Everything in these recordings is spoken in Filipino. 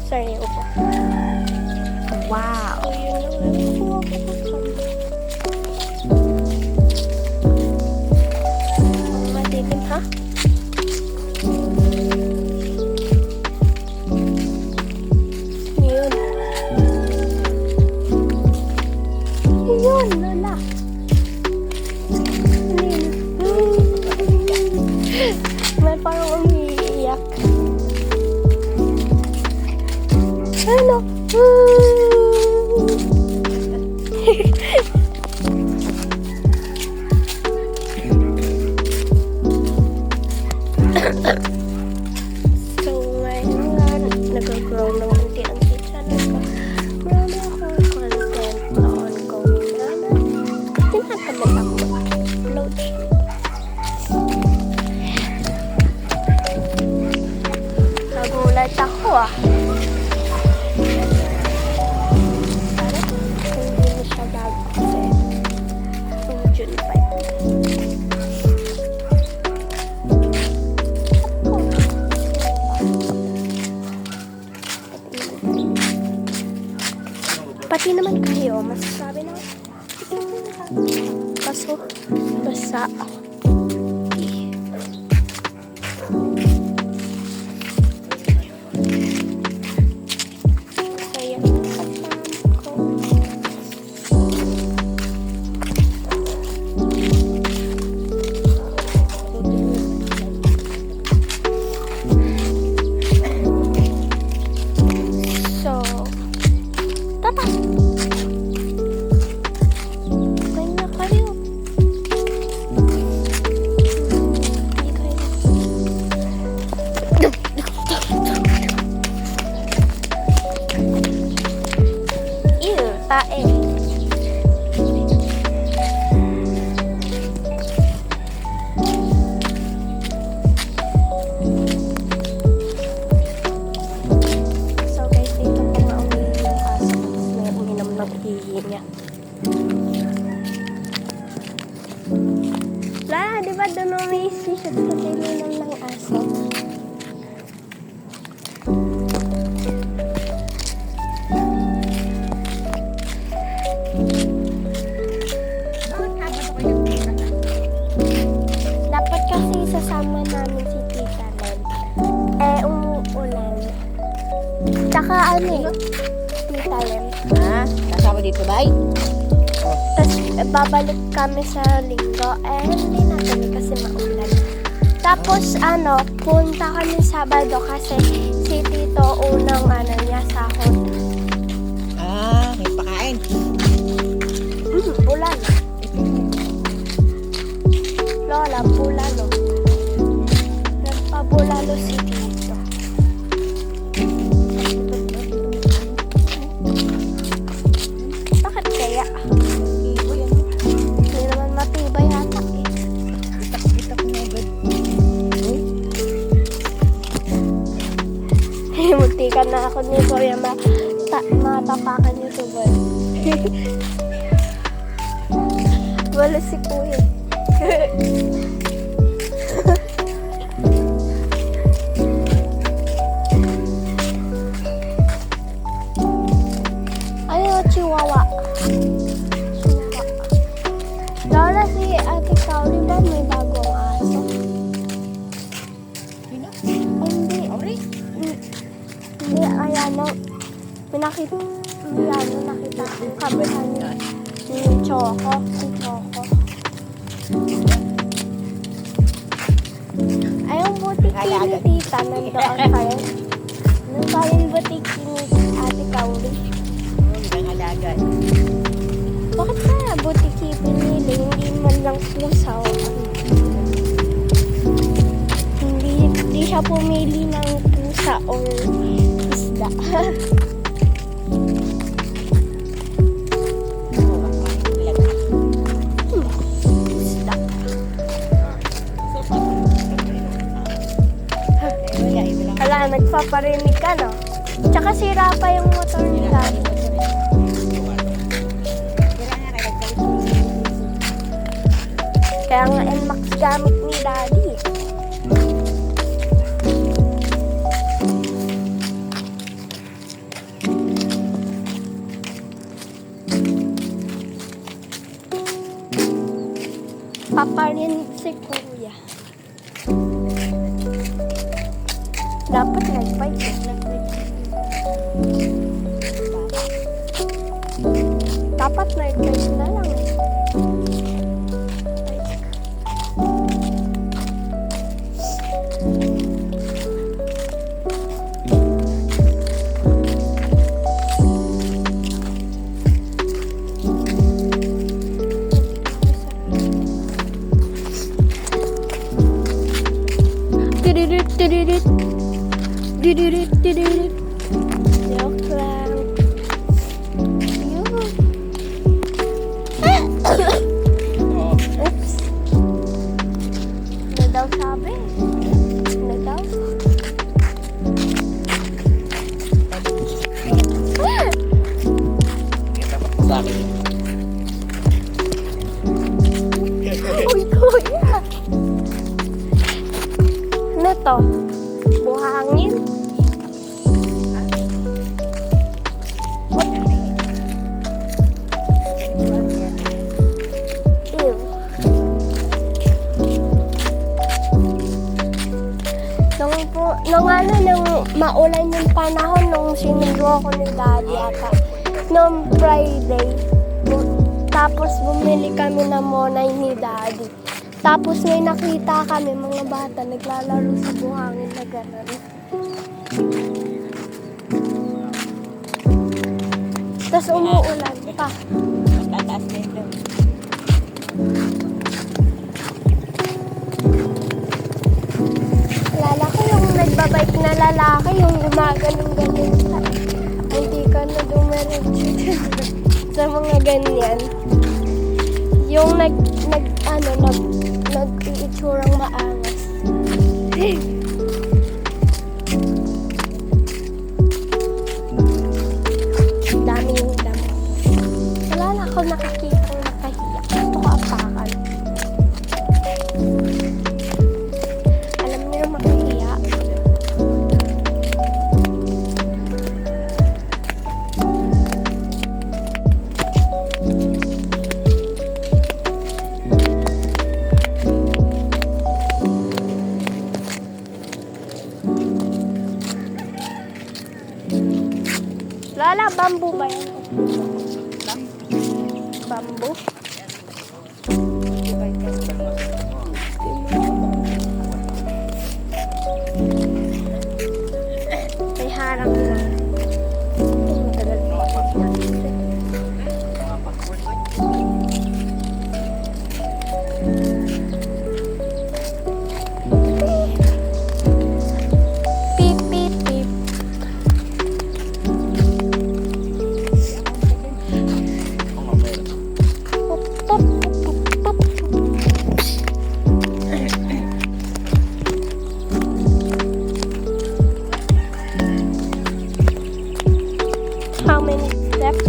Sorry, upo. Wow. So, yun lang. Madilim, ha? Yun. Yun, Lola. May parang umiiyak. Ano? So, ngayon nga, nag-grow ng unti-unti channel ko. Marami akong content na ongoing na tinatamad ako mag-upload siya. Nagulat ako ah. Parang hindi na siya bago kasi June 5. Pati naman kayo, masasabi na kaso basa ako. Kaya kasama ko. So, tata! Kain na kayo. Hindi kayo. Ew, tae. So guys, dito po nga umiinom yung aso. Tapos may uminom ng ihi niya. Lala, di ba doon umiisi siya sa tininom ng aso? Dapat kasi sasama namin si Tita Led. Umuulan. Tsaka ano eh, Tita Led. Ha? Kasama dito ba? Tapos babalik kami sa linggo. Hindi natin kasi maulan. Tapos punta kami Sabado kasi si Tito unang niya sahod. May pakain. Bulalo. Lola, bulalo. Nagpabulalo si Tito. Bakit kaya? Hindi naman matibay yata eh. Itak na agad. Muntikan na ako ni Kuya matapakan yung tubol. Wala si Kuya. Ano, Chihuahua? Lola, si Ate Kauli ba may bagong aso? Hindi. Hindi, ayan o. Nakita ko. Kabihan niya. Si Choco. Ay, yung butiki ni Tita, nandoon kayo. Nung pa yung butiki ni Ate Kauli. Ang alaga. Bakit kaya butiki pinili? Hindi man lang pusaw. Hindi siya pumili ng pusa o isda. Isda. Wala, nagpaparinig ka, no? Tsaka sira pa yung motor ni Daddy. Kaya nga NMAX gamit ni Daddy. bike. Dapat night bike na lang. Tididit, tididit. Tididit, tididit. Joke lang. Yun. Oops. Ano daw sabi? Ano daw? Sa akin. Uy, kuya. Ano to? Buhangin? Ew. Nung maulan yung panahon, nung sinundo ako ni Daddy ata, nung Friday, tapos bumili kami ng monay ni Daddy. Tapos may nakita kami mga bata naglalaro sa buhangin na gano'n. Tapos umuulan pa. Tataas na yun. Lala ko yung nagbabike na lalaki, yung gumaganong-ganon sa hindi ka na dumiretso sa mga ganyan. Yung nag-iitsurang maangas. Dami yung dami. Wala na ako nakikita ng nakahiya. Gusto ko apakan. Alam niyo makahiya. Lala, bamboo ba yan? Bamboo? May harang na. Matagal pa. Pip, pip, pip. Pop, pop, pop, pop, pop. How many steps?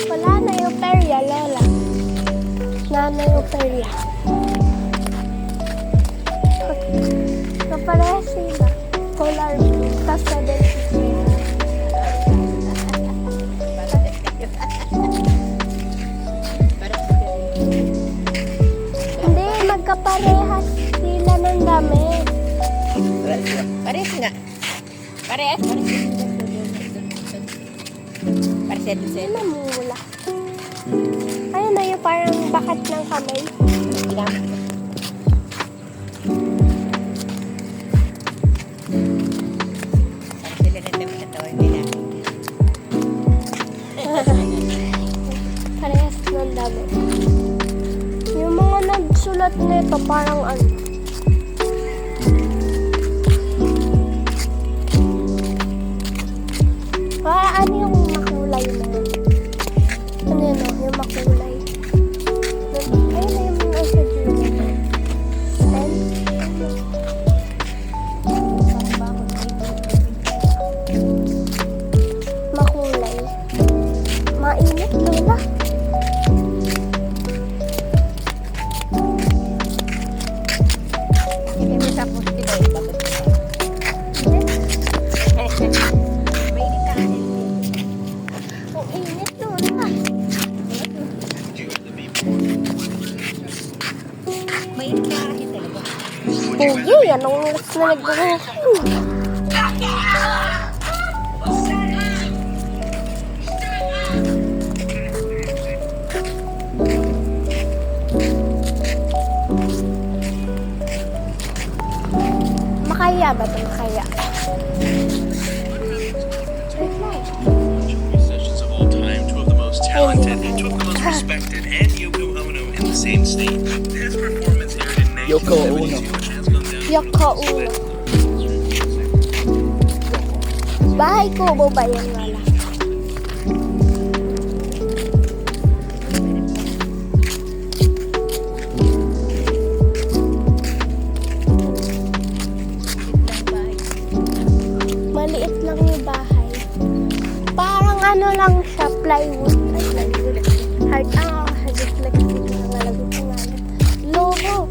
Wala na yung perya, Lola. Wala na yung perya. Kaparehas sila. Color blue. Tas 70. Hindi, magkaparehas sila ng damit. Pares nga. Pares. Pares ito Hindi sila. namula. Ayun na yung parang bakat ng kamay. Ilang. Sila na naman sa tawag nila. Parehas ng damit. Yung mga nagsulat nito parang ano. Ano yung makulay na yun? Ano yun, yung makulay? Ayun na yung nasa dulo. And, makulay. Mainit, Lola. Kasi talaga. Pugi, anong oras na nag-walking? Makaya ba ito? Makaya. Musicians of all time, two of the most talented, two of the most respected, and Yoko Ono in the same state. His performance aired in 1972 and has gone down. Yoko Ono. Bahay Kubo ba yun wala? Maliit lang yung bahay. Parang ano lang siya, plywood. Hard reflective na nalagay ko nga. Lobo.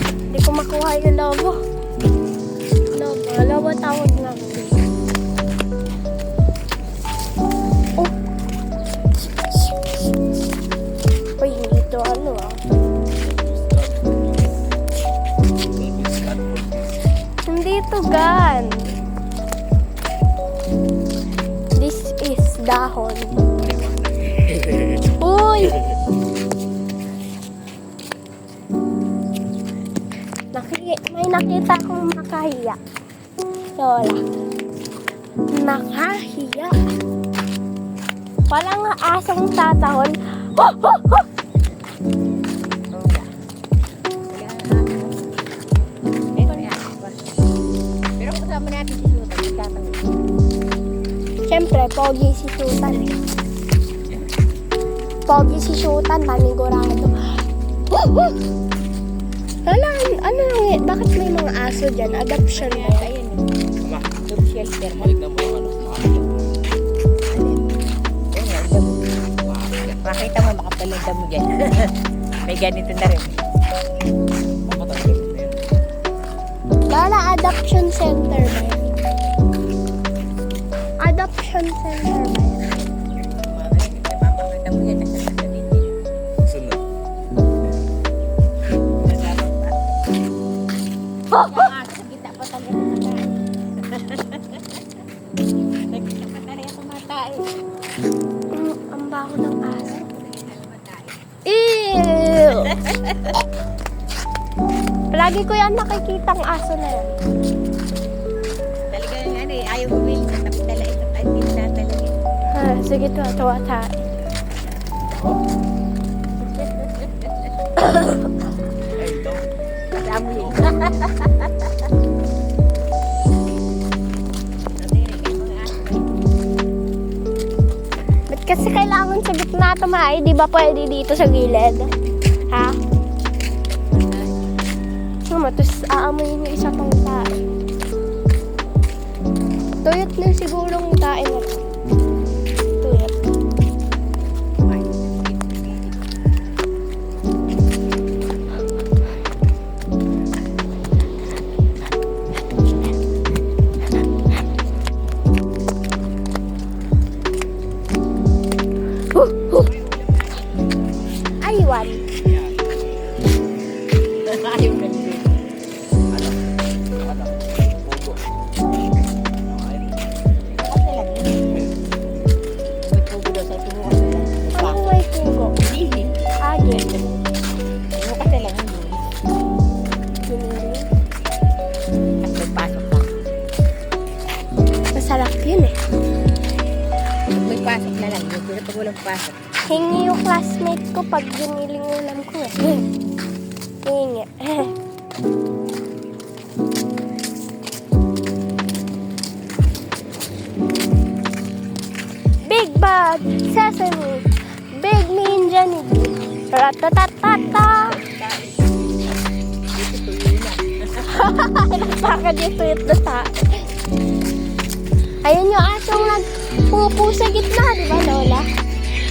Hindi ko makuha yung lobo. Lobo tawag lang. Oh. Uy, hindi ito ano ah. Hindi ito gun. This is dahon. Uy! May nakita akong makahiya. Lola. Nakahiya. Parang asong tatahon. Oh! Oh! Oh! Pero kasama natin si Sultan, magtatanong. Siyempre, pogi si Sultan. Pogi si Sultan, panigurado. Oh! Oh! Lola, ano lang eh? Bakit may mga aso dyan? Adoption Kaya ba? ayun, dog shelter. Makita mo, makapal yung damo dyan. May ganito na rin. Lola, adoption center ba yan? Adoption center ba yan? Mapapakita mo yan, nasa dito. Oh! Oh! Nakita pa talaga kumatae. Nakita pa talaga kumatae. Ang baho ng aso. Ew! Palagi ko yan nakikitang aso na yan. Talaga yung ano eh, ayaw umil. Tapos talaga ito tayo talaga. Ha, sige, tuwa tayo. Kasama yun. Ba't kasi kailangan sa gitna tumahay? Di ba pwede dito sa gilid? Ha? Tapos aamoyin yung isa pang tae. Tuyot na siguro ng tae na to. Tuyot. Aywan. Ayaw na din. Kasi lang yun. May tubo daw sa tinukas na lang. Ano may pugo? Hindi. Agin. Tinukas na lang yun. Giniling. At may pasok lang. Masarap yun eh. Pag may pasok na lang yun. Pero pag walang pasok, Hingi yung classmate ko pag giniling ulam ko eh. Hingi. Big Bad Sesame. Big Ninja Niki. Ratatatata. dito tuyo na. Nagsaka dito ito sa ayun yung asong nagpupo sa gitna, di ba Lola?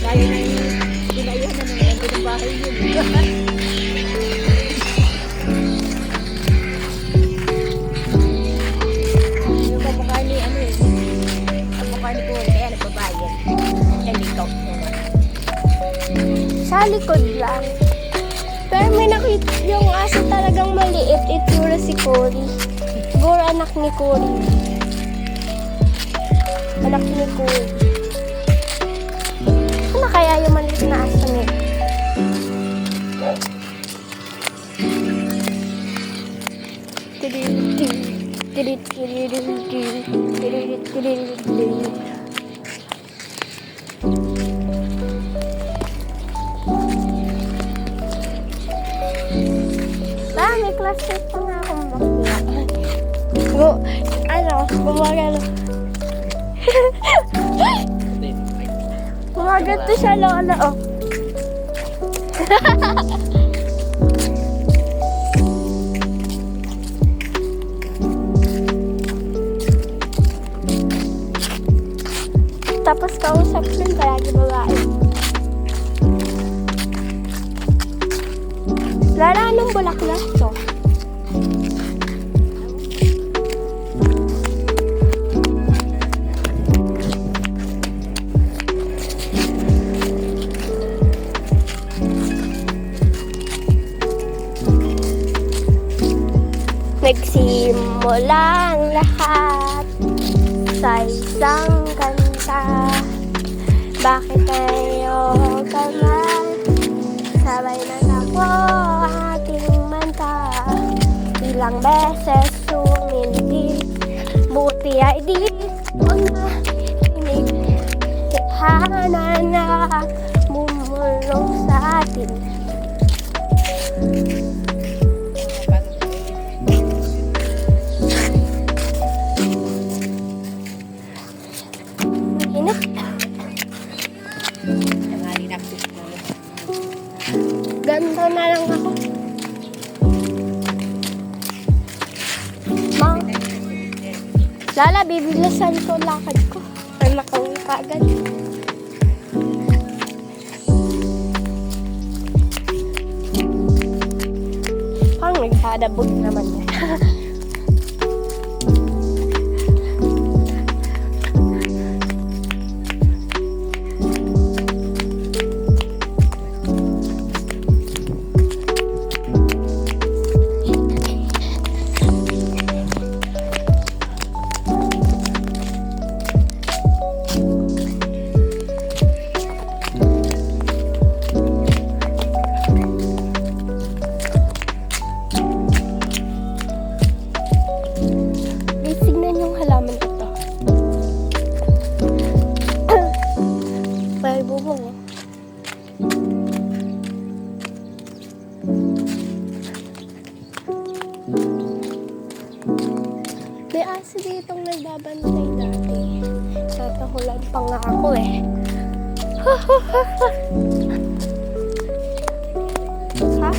Kaya na yung pinayuhan na naman yung binabahay yun. Yung kamukha ni ano eh. Kamukha ni Kuya, kaya nagbabayan. Yan ikaw. Sa Sa likod lang. Pero may nakita yung aso talagang maliit. Itsura si Cory. Siguro anak ni Cory. Anak ni Cory. Ano kaya yung maliit na aso niya? May classmate pa nga akong bakla. Gumagano. Gumaganto siya, Lola, oh. Tapos kausap din, palagi babae. Lala, anong bulaklak to? Nagsimula ang lahat sa isang kanta. Bakit tayo kamal? Sabay na ako ang ating manta. Ilang beses sumindi, buti ay di ko na hinig. Tihana na bumulong sa atin. Init. Ganto na lang ako. Ma, Lala, bibilisan ko lakad ko. Ay, makauwi ka agad. Parang nagsadabog naman yan. May aso ditong nagbabantay dati. Tatahulan pa nga ako eh. Ha?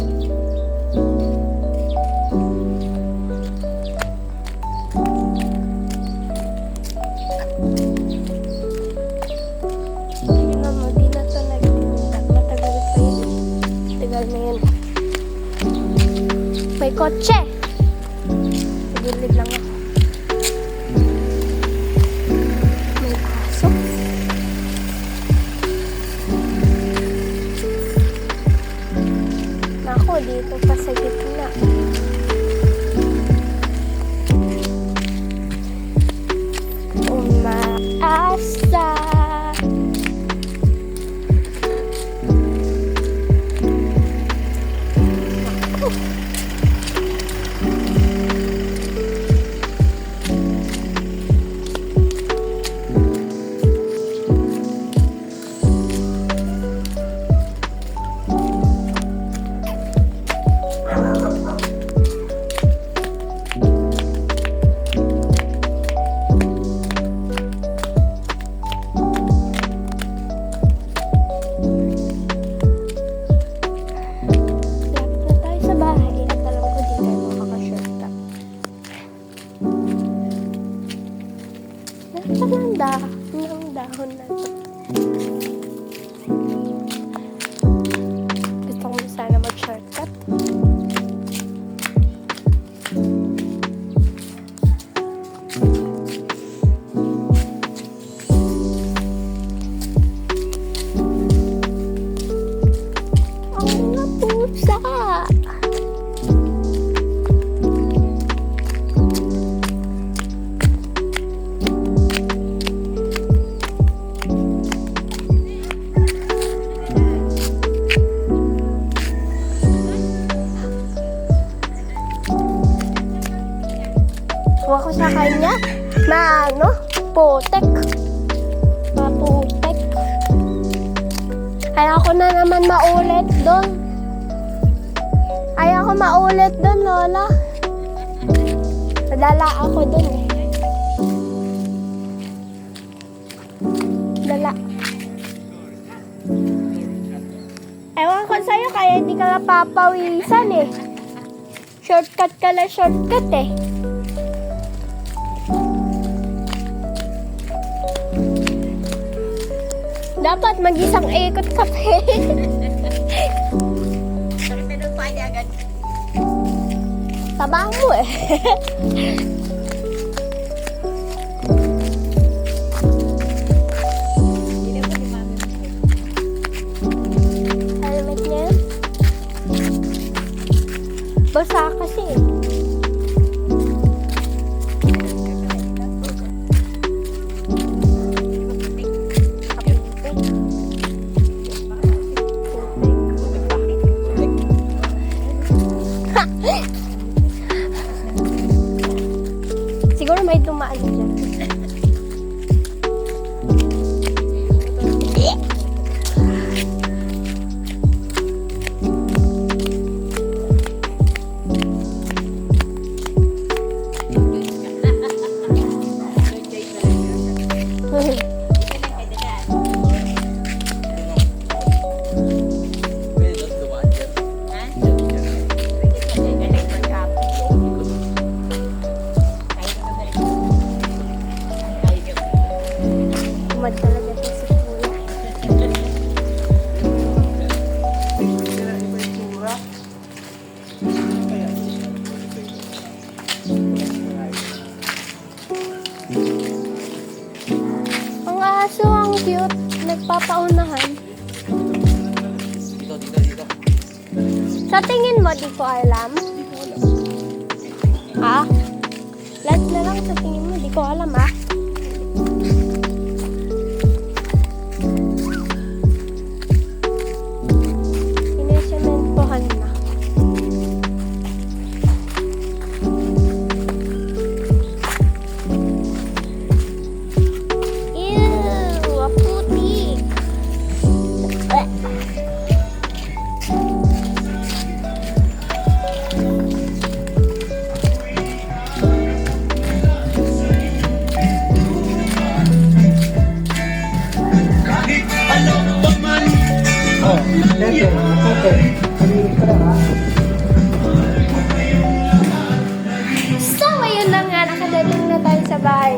Tingnan mo, di na ito nagtindak. Matagal pa yun. Tagal na yun. May kotse! Nagilid lang ako. May aso. Ako, dito pa sa gitna. Umaasa. pusa. Kuha ko sa kanya na ano, putek. Maputek. Kaya ko na naman maulit doon. Kaya ko maulit doon, Lola. Nadala ako doon eh. Dala. Ewan ko sa'yo, kaya hindi ka napapawisan eh. Shortcut ka na shortcut eh. Dapat mag-isang ikot ka pa eh. Sakit na doon pa niya agad. Taba mo eh. Hindi na po ni Mami. Helmet niya. Basa kasi eh. Siguro may dumaan dyan. Umad talaga ito si Kuya. Ang aso, ang cute. Nagpapaunahan. Dito. Sa tingin mo, di ko alam. Ah? Lahat na lang sa tingin mo, di ko alam ah. Sinesementohan na. Ew, ang putik. So, ayun na nga, nakadating na tayo sa bahay.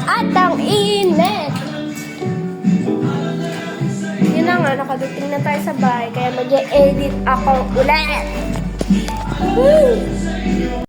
At ang init! Yun na nga, nakadating na tayo sa bahay, kaya mag-edit ako ulit. Woo!